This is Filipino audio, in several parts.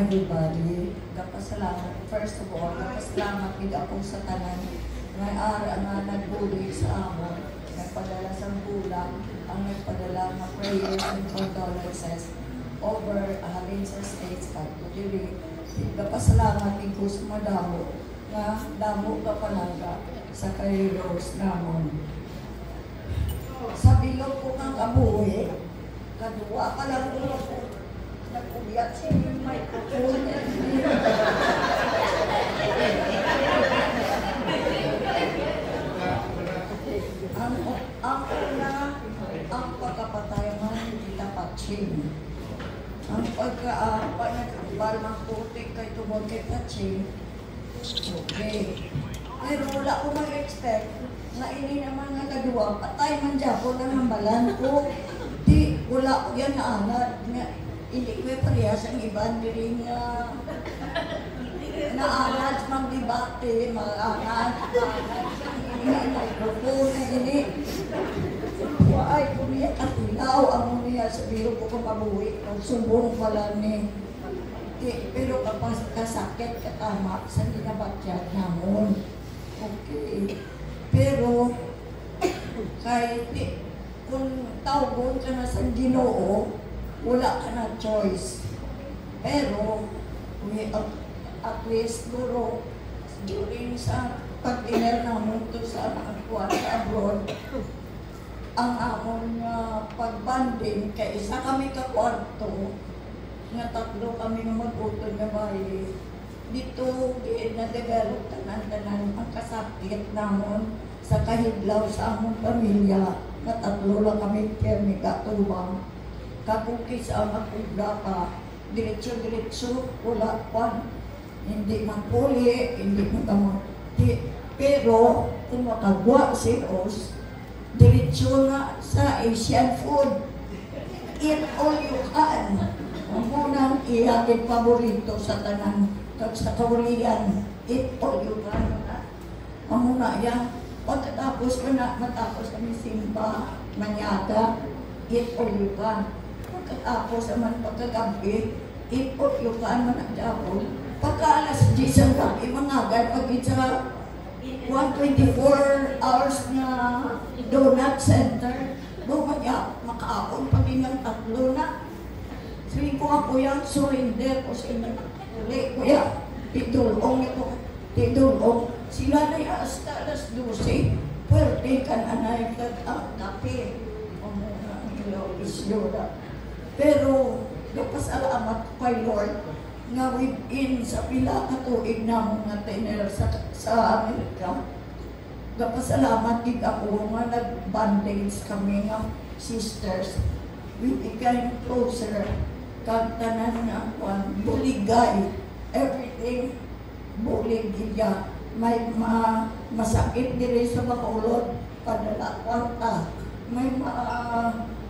everybody. Kapasalamat, first of all, kapasalamat big ako sa tanan. May ara nga nagbuli sa amon, nagpadala sa bulang, ang nagpadala na prayers and condolences over halin sa states kahit dili. Kapasalamat ko sa madamo nga damo ka palangga sa kairos namon. Sa bilog ko ng kabuhi, kadua pa lang ko nag-ubiyak siya yung microphone. Ang una, ang pagkapatayaman hindi tapatsin. Ang pagkakambal ng putik kay tungod kay patsin, okay. Pero wala ko mag-expect na ini naman nga kadua, patay man dyan ko ng hambalan ko. Di, wala ko yan na angat. Hindi ko parehas ang iban din na naalat mag-debate, mag-angat, hindi microphone, hindi. Ay, kumiyak at ilaw ang niya sa biro ko kung mabuhi, kung sumbong pala ni. Pero kapag kasakit, katama, sa dinabatyat namon. Okay. Pero, kahit kung tawgon ka na sa Ginoo, wala ka na choice. Pero, at least, duro, during sa pag-iner namin to sa abroad, ang amon pagbanding, kaya isa kami ka-kwarto, nga tatlo kami nga mag-utod na bahay. Dito, na-develop tanan-tanan ang kasakit namon sa kahidlaw sa among pamilya, na tatlo lang kami kami katubang. Kakukis ang makubla ka, diretso-diretso, wala pa, hindi man puli, hindi man kamot. Pero, kung makagwa si Os, diretso na sa Asian food. Eat all you can. Ang munang iyagin paborito sa tanan, sa Korean, eat all you can. Ang muna yan, pagkatapos matapos kami simba, manyaga, eat all you can. Pagkatapos naman pagkagabi, eat all you can managdapon. Pagka alas 10 ang gabi, mangagad pag sa 124 hours na donut center, bumaya, makaapon pag inyong tatlo na. Sabi ko ako yan, surrender ko sa inyo. Uli, kuya, titulong ito, titulong. Sila na yung hasta alas 12, pwede ka na nagkakape. Pero, kapasalamat kay Lord, nga within sa pila katuig na mga tenor sa Amerika, kapasalamat din ako nga nag-bandage kami nga sisters. We became closer. Kagtanan nga kwan, buligay. Everything, bulig niya. May masakit din sa bakulod, padala kwarta. May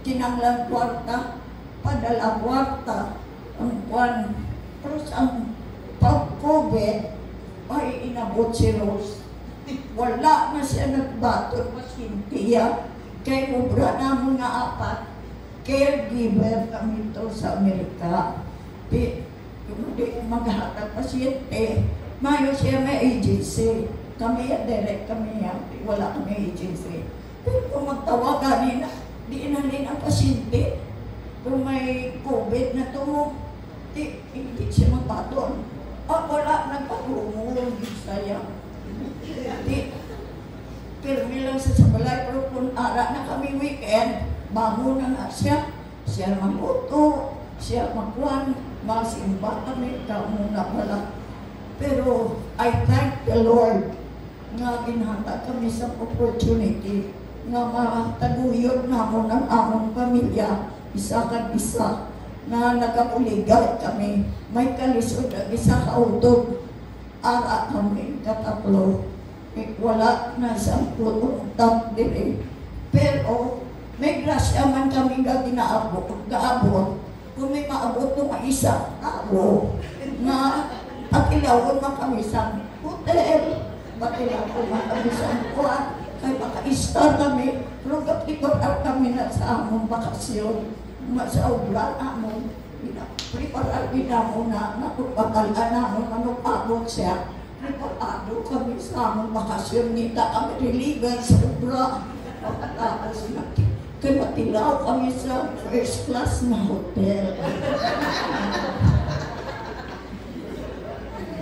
kinanglang kwarta, padala kwarta. Ang kwan, pero ang pag-COVID, ay inabot si Rose. Wala na siya nagbaton, mas hindi yan. Kaya ubra namin nga apat, caregiver kami ito sa Amerika. Hindi maghatag pasyente, mayo siya may agency. Kami direct kami yan, wala kami agency. Pero kung magtawag kanina, di inalin ang pasyente. Kung may COVID na ito, hindi siya magbaton. Wala, nagpagulong, sayang. Pirmi lang sa sabalay, pero kung ara na kami weekend, bangon na siya. Siya magluto, siya magkuhan, masimba kami, muna pala. Pero I thank the Lord nga ginhata kami sa opportunity nga mataguyod namon ang among pamilya, isa kag isa, na nagapuligay kami. May kalisod ang isa kautog, ara kami katatlo. Wala na sa putong diri. Pero may grasya man kami nga ginaabot. Kung may maabot ng isa, na patilawon man kami sa hotel, patilawon man kami sa kuwan, kaya maka-star kami, pero kapikot kami na sa among bakasyon, sa obra amon. Preparado na muna na pagpatalaan namin manupabot siya. Preparado kami sa among bakasyon nita kami reliever sa ubra. Pagkatapos na kaya matilaw kami sa first class na hotel.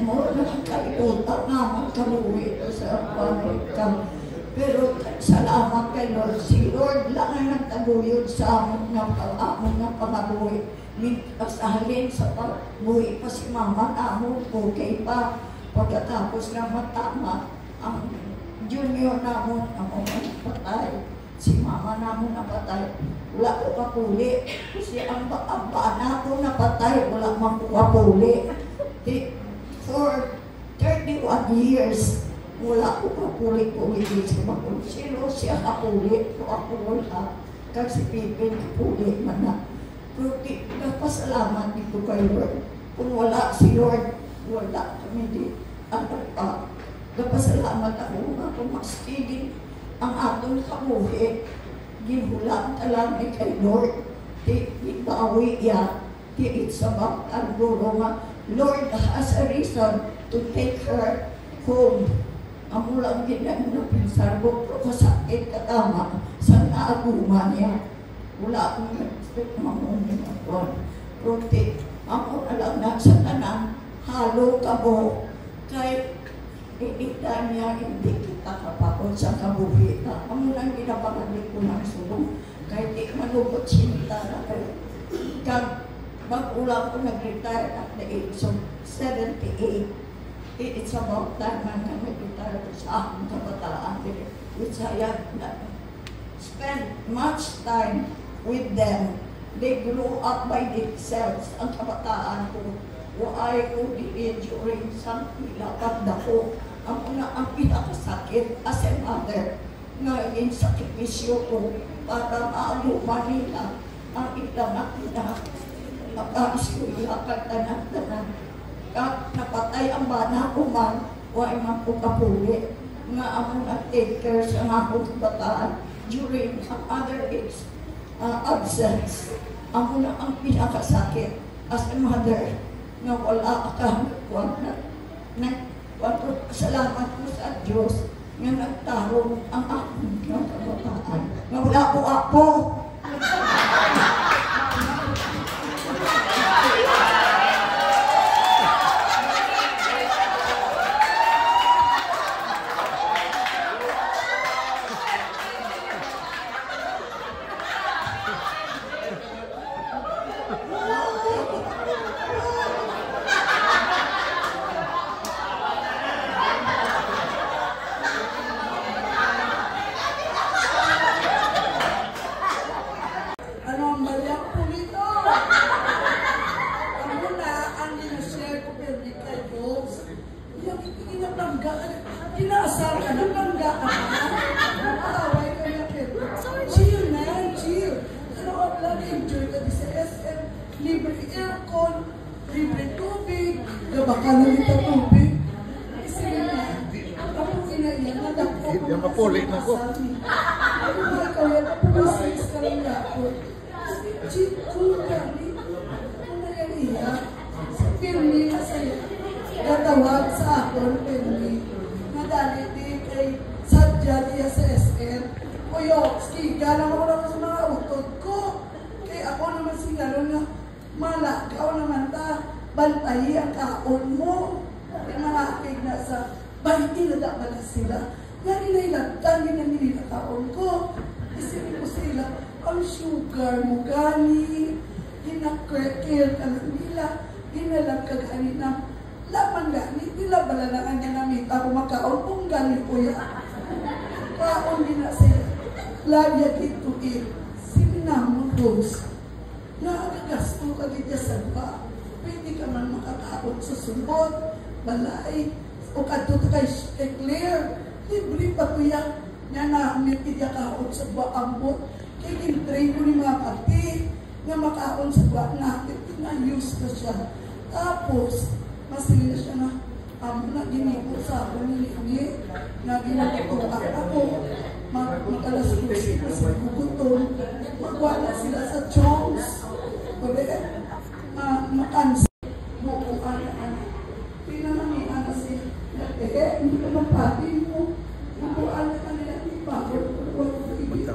Mura na kalimutan naman kaluwi sa Amerika. Pero salamat kay Lord. Si Lord lang ang nagtaguyod sa amon ng pangabuhi. Pasahalin sa pagbuhi pa si mama namon, okay pa. Pagkatapos na matama, ang junior namon, ang patay. Si mama namon napatay. Wala ko kapuli. Kasi ang bana ko napatay, wala man ko kapuli. For 31 years, wala ko kapuli-puli sa mga sino siya kapuli, o ako wala. Kasi pipin kapuli man na. Pero nagpasalamat dito kay Lord. Kung wala si Lord, wala kami di. Ano pa? Nagpasalamat ako nga kung maskigin ang atong kabuhi. Ginulang talaga kay Lord. Di bawi yan. Di it's about ang guro nga. Lord has a reason to take her home. Amo lang ginang na pinsarbo, pero kasakit katama sa naaguman niya. Wala akong nag-expect mamunin ako. Prote, amo na lang na sa tanan, halo ka mo. Kay inita niya, hindi kita kapakot sa kabuhita. Amo lang ginapagalik ko ng sulong. Kahit di malubot sinita na kayo. Kag mag-ulang ko nag-retire at the age of 78. It's about time na nag-retire sa aking kabataan, which I have spent much time with them. They grew up by themselves. Ang kabataan ko, ay ko din during some ilapad ako. Ang pinakasakit as a mother, naging sakripisyo ko para maaluman nila ang ilang na nakaskuya katanan-tanan. Kap napatay ang bana ko man, wa'y man ko kapuli. Nga among na-take care sa akong kabataan during ang other age absence. Amo na ang pinakasakit as a mother nga wala ka salamat ko sa Diyos nga nagtarong ang akong kabataan. Nga wala ko ako. Kinasal ka ng langgaan. Away ka na kito. Chill na, chill. Ano ka lang, enjoy ka di sa SM. Libre aircon, libre tubig. Gaba ka na nita tubig. Isipin na, ako inaiyan na dako. Yan mapuli na ko. Ako ba ikaw yan, ako business ka lang dako. Chill, cool ka ni. Ako na yan iya. Sa Pirmi na sa'yo. Gatawag sa ako, Pirmi. Dali di kay Sadya diya sa SM. Kuyo, skiga lang ako naman sa mga utod ko. Kay ako naman sigaro nga, malakaw naman ta, bantayi ang kaon mo. Kaya nakakig na sa bayi na dapat sila. Nga nilagtan, ginanili na kaon ko. Isipin ko sila, ang sugar mo gani, ginakrekil ka lang nila, ginalag ka gani na laman gani, nila bala na kanya namita kung makaon kung gani ko yan. Kaon din na sila. Labya dito sininamon dos. Nakagasto ka dito sa ba. Pwede ka man makakaon sa sunod, balay, o kadto kay Claire. Libre pa ko yan. Nga naamit niya kaon sa ba ambot. Kaya in-train ko ni mga pati nga makaon sa ba natin. Na-use na siya. Tapos, masili siya na na ginipot sa ako ni na ginipot ako mag-alas kusi kasi gugutom magwala sila sa chongs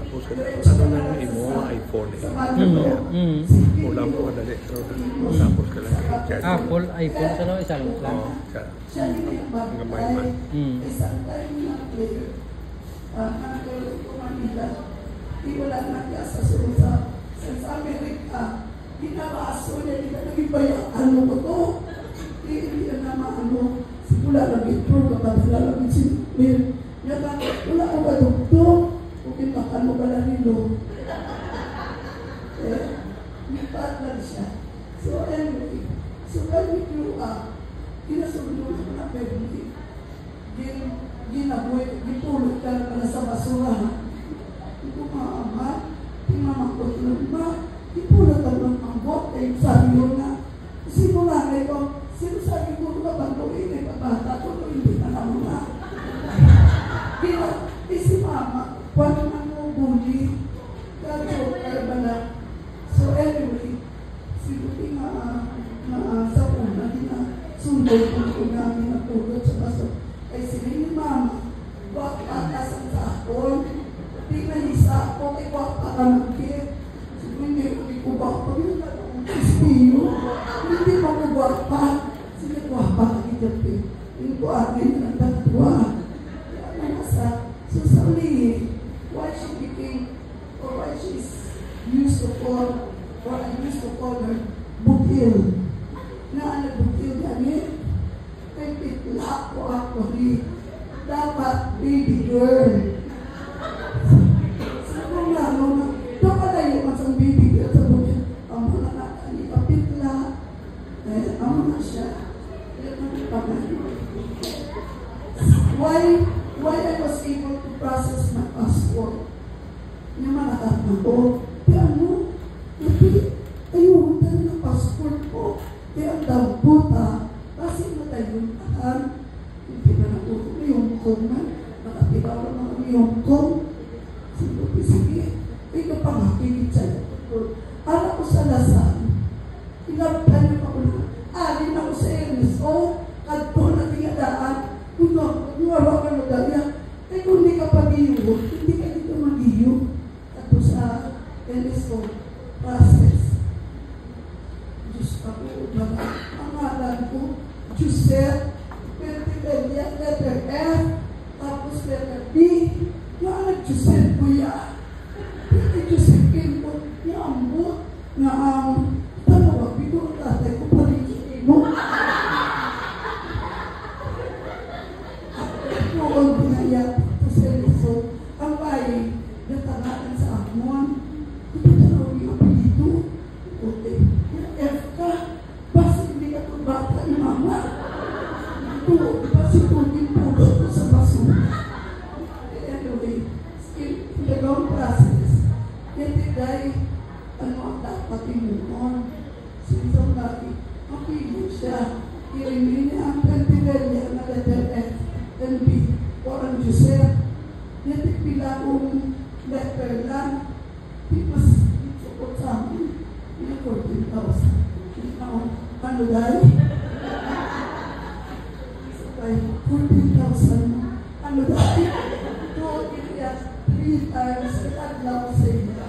Tapos ano na yung imo iPhone eh. Wala mo kadali. Tapos ka lang i-charge. Apple, iPhone, sa no, isa lang. Oo, siya. Ang gamay man. Isang time na player. Nagkaroon ko Manila. Di wala na sa Amerika. Ginaraso niya, hindi ka naging bayaan mo ko to. Hindi ka naman wala lang ito, kapag lang si Will. Wala ko ba doktor? Kung imakan mo ba lang nilo? Lipat lang siya. So anyway, so when we grew up, ginasunod ko na pwede. Ginabuhay, gipulot ka na sa basura. Hindi ko maama, timamangkot lang ba? Gipulot ka ng mambot, eh sabi mo na, sino nanay ko? Sino sabi ko na bantuin ay pabata ko no hindi na naman na. Si mama, wala na mo bully. Kaya ba na? So anyway, siguro nga sa una, di na sundo ko namin na tulot sa baso. Ay sila ni mama, wak patasan sa ako. Di na isa ako, ay wak pakamagkit. Siguro hindi ko wak pa. Hindi mo ko wak pa. Sila guwapa ka ni yung buhangin ng tatwa. So suddenly, why she became, or why she's used to call, or I used to call her Butil. Na Butil ganit, kay pitla ko actually, dapat baby girl. Sabi nga, dapat na yung masang baby girl sa Butil. Ang mga nakani kapitla, ang mga siya. Why I was able to process my passport? Yung mga tatang ko, pero ayun ng passport ko. Kaya ang damputa, kasi matayong tahan. Hindi na nakuha yung kong na, nakatigaw ng yung kong. Sige, ikaw pa makikit sa'yo. Alam ko sa lasan, inaplan niyo pa ko na, alin ako sa NSO, kadto na tingadaan, kung nawa ka na daya, eh kung hindi ka pag-iyo, hindi ka dito mag-iyo. Kadto sa NSO process. Diyos ako, ang ngalan ko, Joseph, letter F, tapos letter B, na Joseph ko yan. Josephine ko, niambot, na ang dalawa, bigo tatay ko pa rin mo. Noon binayat ko sa Luzon, ang bayi, natangaan sa amon. Ito tanong yung apelyido. Okay, F ka, basta hindi ka itong bata ni mama. Ito, basta itong pulo ko sa basura. Anyway, in the long process, hindi dahil ano ang dapat imunon. So isang lagi, mapili siya. Irimin niya ang Pentevelia na letter F and B. O ang Joseph, hindi pila kong letter lang. Because itsukot sa amin, yung 14,000. Ano dahil? So by 14,000, ano dahil? Ito, kaya 3 times, itaglaw sa inyo.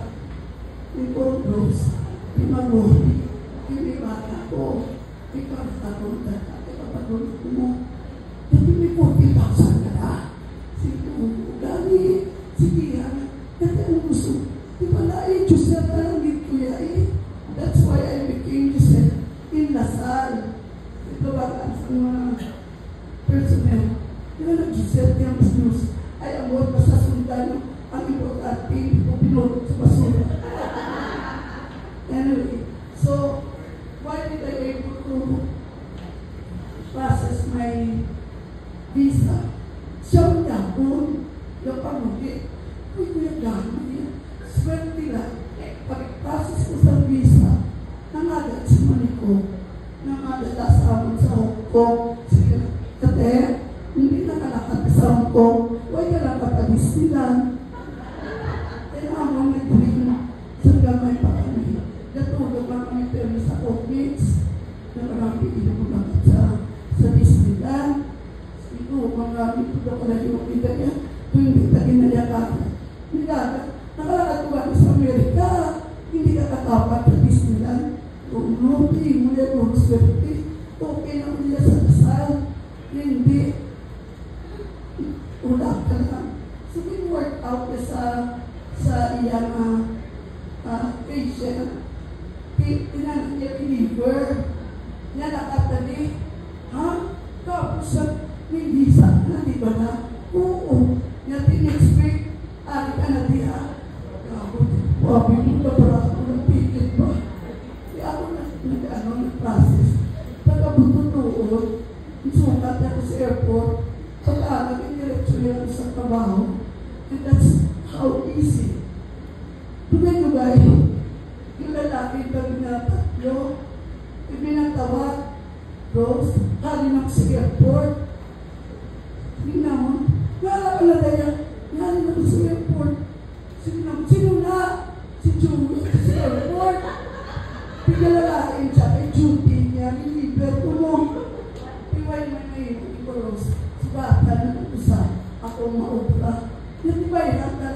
Ikaw, Rose, imamori, imibata ko, ikaw tatong data, ipapagulog mo. Hindi may 40,000 ka na. Sige, gani, sige, kasi ang gusto. Di pala eh, Joseph na lang din kuya eh. That's why I became Joseph in Lasal. Ito ba sa mga personnel. Di ba Joseph yung news? Ay, amot pa sa sundan, ang importante, o pinulot sa basura. Anyway, so why did I able to process my visa? Siyang yapon, yung pamuli, ay kuya gano'n niya. Swerte lang, pag-process ko sa visa, nangagat si Maniko, nangagat sa amin sa Hong Kong. Sige, kate, hindi nakalakad sa Hong Kong, huwag ka lang kapag-Disneyland. Kaya among nag-dream sa gamay pa kami. Natulog lang kami pero sa office na marami inubulat sa Disneyland. Siguro, marami ito ko na yung kita niya. Tuwing kita ginayakakan. Nilaga, apat na Disneyland. Kung nuti mo yan, kung swerte, okay na mo sa kasal. Hindi. Ulang ka lang. So, work out ka sa iyang patient. Tinanong niya believer. Niya nakatali. Ha? Tapos may visa na, di ba na? Oo. Niya tin-expect. Ari ka na diya. Wabi mo na para ako ng ticket ba? Kaya ako nag-process. Pagkabututuon, sukat niya ko sa airport. Pagka nag-indirectio niya sa trabaho. And that's how easy. Tunay-tunay, yung lalaki pag natatlo, ibinatawag, Rose, halin ako sa airport. Hindi naman, naalala halin ako sa airport. Sino na? Si Julie, sa airport. Pinalalain siya, kay Judy niya, niliber ko mo. Piway naman na yun, Rose. Bata na usa ako maubra. Hindi ba yan na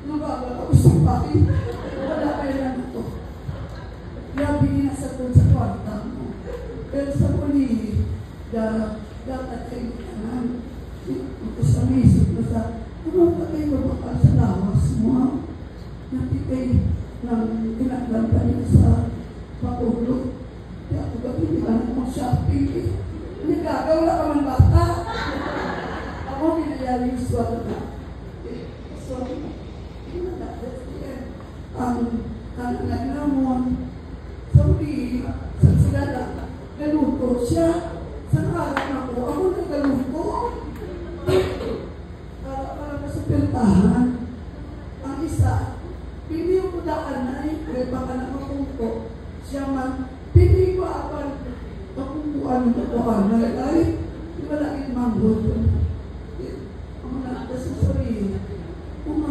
lugaga ako sipakin? Wala kayo lang ito. Grabe na sa kwarta mo. Pero sa muli, dapat kayo kanan. Sa misip na sa, ano ba kayo mabakal sa lawas mo? Natikay ng pinaglampa niya sa pakulog. Kaya ako gabi ka na mag-shopping eh. Hindi ka, wala ka man bata. Ako pinayari yung swalo na. So, ang nagnamon, sabi, sa sila na, naluto siya. Sa nakalang ako nagaluto. Para sa pintahan. Ang isa, pili ko daan na eh, kaya baka na mapunto. Siya man, pili ko apan, makukuhaan ko na ay, wala yung manghod. Ang mga sa sarili, kung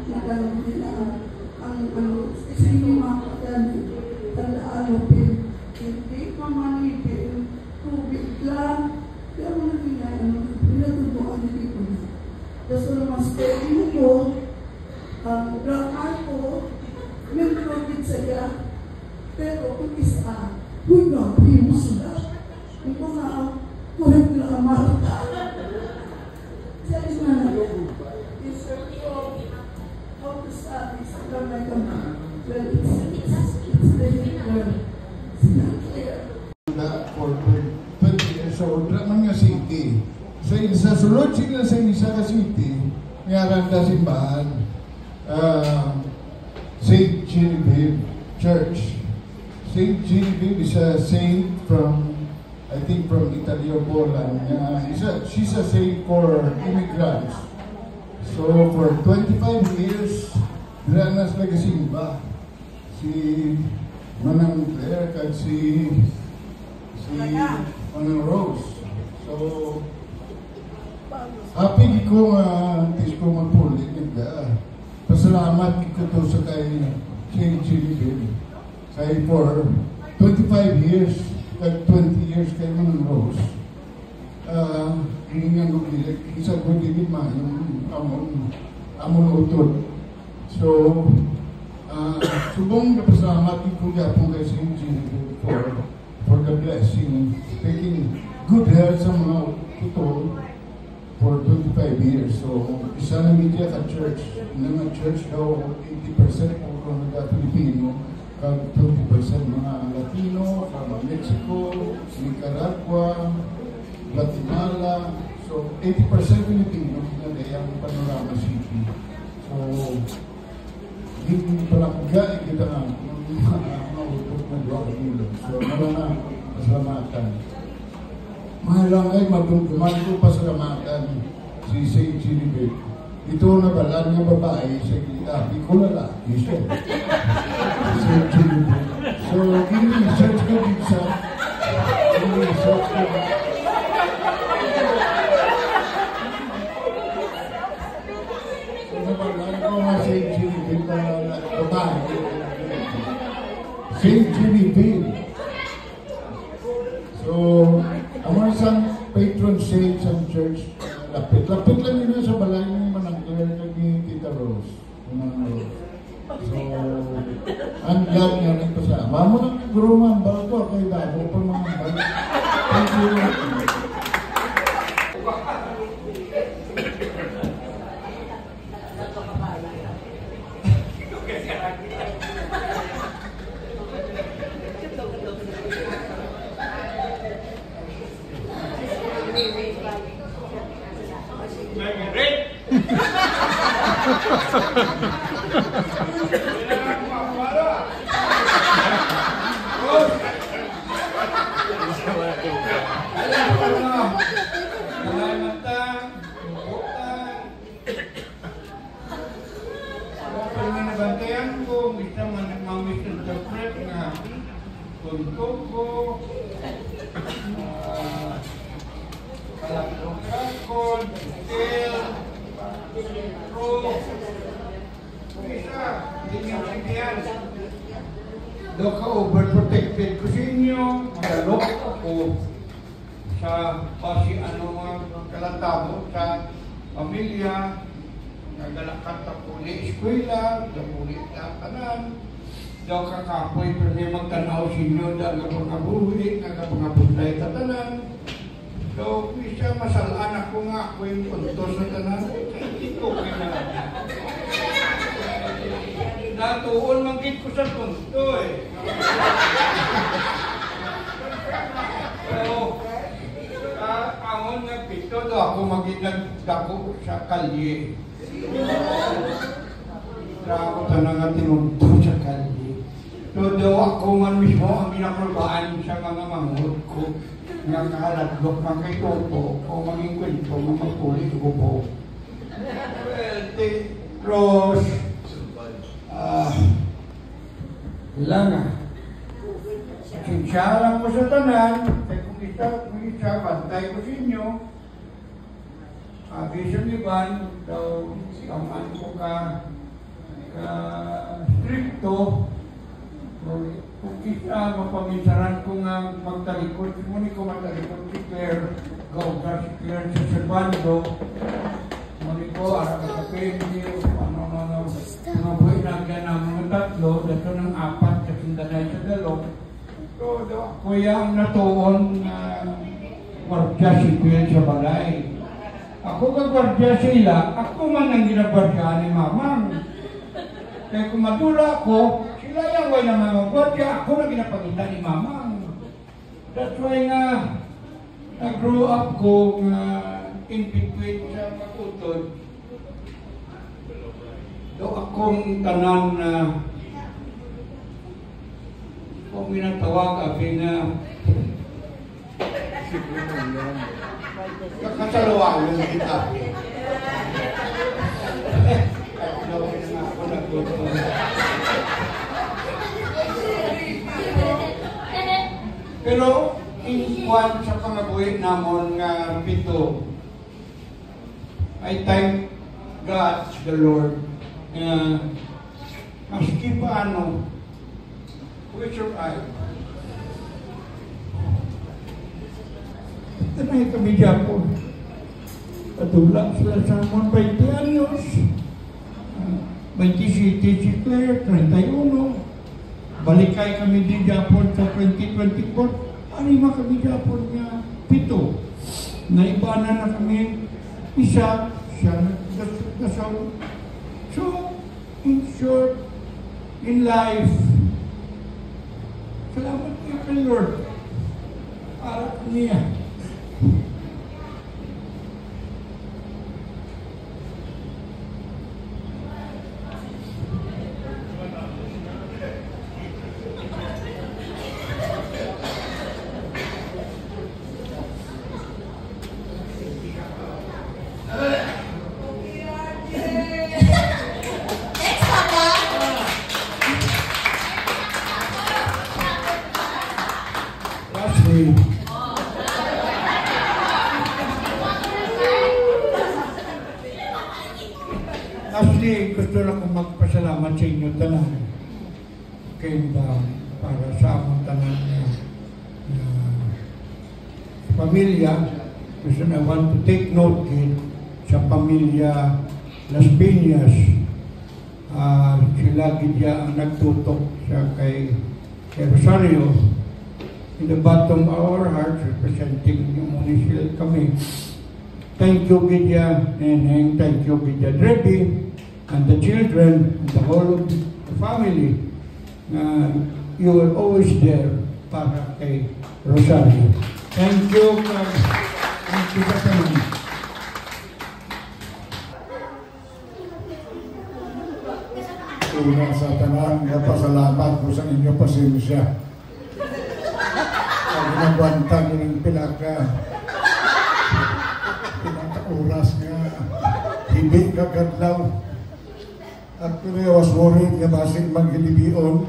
nagalang nila ang sino mga katani, tandaan mo, hindi mamanipin, tubig lang, kaya mo na nila, pinatubuan nila ko na. Tapos naman, steady ko, ang grammar ko, may product saya, pero kung isa, huy na, hindi sila. Yung mga kurang na amarta. Siya is na in search of how to study sa kamay kami. Well, it's very well. For 20 years old, raman nga city. Sa sulod sila sa isa ka city, may aranda simbahan. St. Genevieve Church. St. Genevieve is a saint from, I think from Italy or Poland. She's a saint for immigrants. So for 25 years, diranas nagasimba. Si Manang Claire at si Manang Rose. So, happy ko tis ko magpulit nagda. Pasalamat ko to sa kay St. Genevieve. Kay for 25 years, 20 years kay Manang Rose. Hindi nga nagdilig, isa ko dilig yung amon utod. So, subong kapasalamat ko po kay St. Genevieve for the blessing, taking good health sa mga utod for 25 years. So, isa na media ka church. Nga church daw 80% po mga Pilipino, 20% mga Latino, from Mexico, Nicaragua, Guatemala. So, 80% Pilipino na dayang Panorama City. So, hindi pala kagay kita nga mga utot na doon dito. So, marana pasalamatan. Mahalangay magdumduman ko pasalamatan si St. Genevieve. Ito na balan ng babae sa di ko lalaki siya. St. Genevieve. So, gini-research ko dito sa gini-research ko. So, nabalan ko nga St. Genevieve na babae. St. Genevieve. So, ang mga isang patron saint sa church, lapit lang yun sa balay ng Manang Claire ni Tita Rose. So, ang glad nga rin pa siya. Mamo nang nagruman, bago kay Dabo pa mga balik. Thank you. Bantayan ko, bisa mag-misinterpret nga tuntog ko, kalakot, scale, pro, bisa, hindi niyo sintiyan. Do ka overprotected ko sa inyo, magalok ako sa pasi ano mga kalatabo sa pamilya, nagalakat ako ni eskwela, napuli na tanan, daw kakapoy pero may magtanaw sa inyo, daw nagpangabuhi, nagpangabuhlay sa tanan. So, bisa masalaan ako nga ako yung puntos sa tanan, ito kaya natuon manggit ko sa punto eh. So, amon nga pito, daw ako magigagdako sa kalye. Ako tanang nga tinuntun sa kalye. So daw ako man mismo ang ginapulbaan sa mga manghod ko nga kahalaglok mga itopo o maging kwento mga magpuli ko po. Ros, kailangan. Sinsyalan ko sa tanan, kung isa, bantay ko sa inyo. Sabi sa Liban, daw, kaman ko ka stricto. Kung isa, mapaminsaran ko nga magtalikod. Muni ko magtalikod si Claire, gawga si Claire sa Servando. Muni ko, arang sa Pembi, mga buhay na ng mga tatlo, dato ng apat, kasindanay sa dalog. So, ako yung natuon na gwardiya si Claire sa balay. Ako kagwardya sila, ako man ang ginagwardya ni Mamang. Kaya kung madula ko, sila yung way na mga gwardya, ako na ginapagita ni Mamang. That's why nga, nag-grow up ko in between sa Makutod. Do akong tanan na kung minatawag abi na kakasaluan ng kita. Pero in one sa pangabuhi namon nga pito, I thank God, the Lord, maski paano, we survive. Tanay kami Japon. Patulak sila sa mga 20 anyos. 27 si Claire, 31. Balikay kami di Japon sa 2024. Anima kami Japon nga 7. Naibana na kami isa, siya nagdasal. So, in short, in life, salamat niya kay Lord. Para niya. Lastly, gusto lang kong magpasalamat sa inyo tanan. Kaya para sa among tanan pamilya, gusto na want to take note sa pamilya Las Piñas. Sila sila gidya ang nagtutok siya kay Rosario. In the bottom of our hearts, representing yung municipal kami. Thank you, Gidya Neneng. Thank you, Gidya Drebi, and the children, and the whole of the family. You were always there para kay Rosario. Thank you. Thank you, Katamang. Una sa tanan, pasalamat ko sa inyo pasensya. Ang nagwantang ng pinaka-oras nga hindi kakadlaw. Actually, I was worried nga basig manggilibion